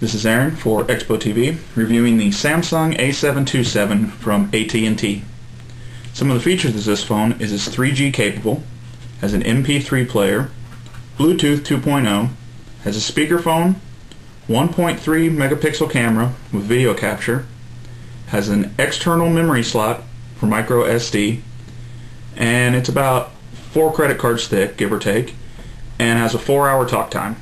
This is Aaron for Expo TV, reviewing the Samsung A727 from AT&T. Some of the features of this phone is it's 3G capable, has an MP3 player, Bluetooth 2.0, has a speakerphone, 1.3 megapixel camera with video capture, has an external memory slot for micro SD, and it's about 4 credit cards thick, give or take, and has a 4-hour talk time.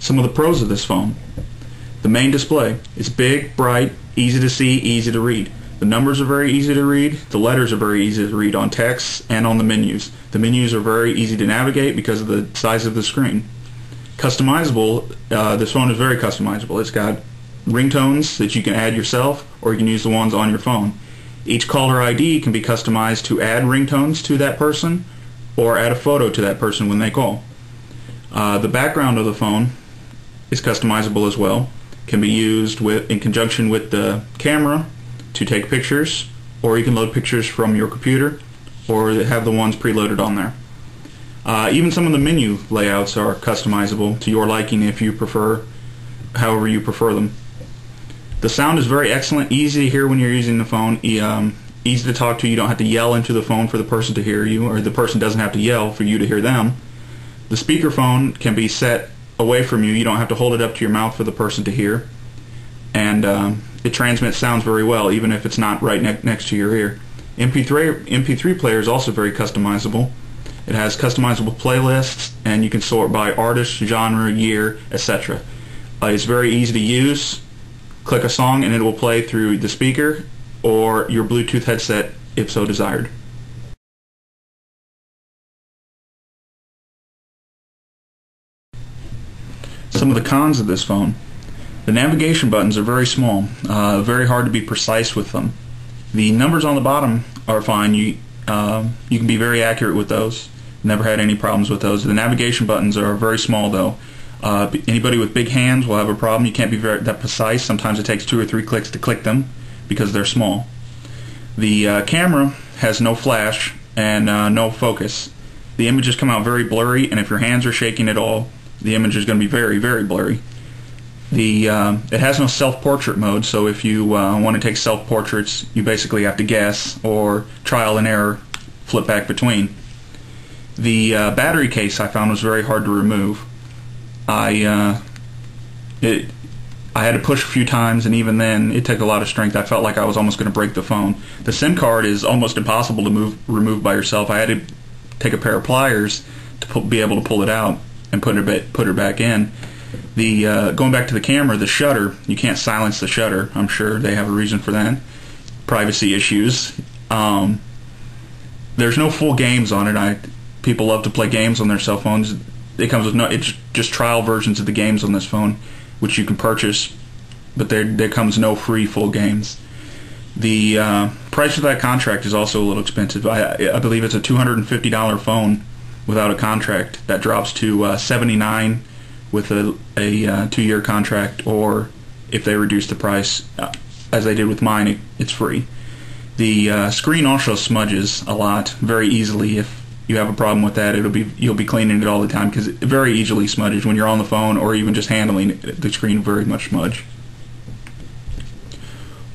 Some of the pros of this phone. The main display is big, bright, easy to see, easy to read. The numbers are very easy to read. The letters are very easy to read on text and on the menus. The menus are very easy to navigate because of the size of the screen. Customizable, this phone is very customizable. It's got ringtones that you can add yourself, or you can use the ones on your phone. Each caller ID can be customized to add ringtones to that person or add a photo to that person when they call. The background of the phone is customizable as well. Can be used in conjunction with the camera to take pictures, or you can load pictures from your computer, or have the ones preloaded on there. Even some of the menu layouts are customizable to your liking if you prefer, however you prefer them. The sound is very excellent, easy to hear when you're using the phone, easy to talk to. You don't have to yell into the phone for the person to hear you, or the person doesn't have to yell for you to hear them. The speakerphone can be set away from you. You don't have to hold it up to your mouth for the person to hear, and it transmits sounds very well even if it's not right next to your ear. MP3 player is also very customizable. It has customizable playlists, and you can sort by artist, genre, year, etc. It's very easy to use. Click a song and it will play through the speaker or your Bluetooth headset if so desired. Some of the cons of this phone. The navigation buttons are very small, very hard to be precise with them. The numbers on the bottom are fine. You can be very accurate with those. Never had any problems with those. The navigation buttons are very small though. Anybody with big hands will have a problem. You can't be that precise. Sometimes it takes 2 or 3 clicks to click them because they're small. The camera has no flash and no focus. The images come out very blurry, and if your hands are shaking at all, the image is going to be very, very blurry. It has no self-portrait mode, so if you want to take self-portraits, you basically have to guess or trial and error, flip back between. The battery case I found was very hard to remove. I had to push a few times, and even then it took a lot of strength. I felt like I was almost going to break the phone. The SIM card is almost impossible to remove by yourself. I had to take a pair of pliers to be able to pull it out and put her back in. Going back to the camera, the shutter, you can't silence the shutter. I'm sure they have a reason for that. Privacy issues. There's no full games on it. People love to play games on their cell phones. It comes with it's just trial versions of the games on this phone, which you can purchase, but there comes no free full games. The price of that contract is also a little expensive. I believe it's a $250 phone without a contract. That drops to $79 with a 2-year contract, or if they reduce the price as they did with mine, it's free. The screen also smudges a lot very easily. If you have a problem with that, you'll be cleaning it all the time because it very easily smudges when you're on the phone or even just handling it. The screen very much smudge.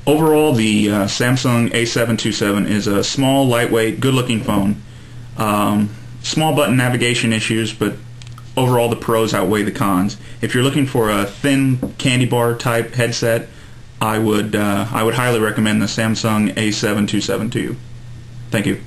Overall, the Samsung A727 is a small, lightweight, good-looking phone. Small button navigation issues, but overall the pros outweigh the cons. If you're looking for a thin candy bar type headset, I would highly recommend the Samsung A727 to you. Thank you.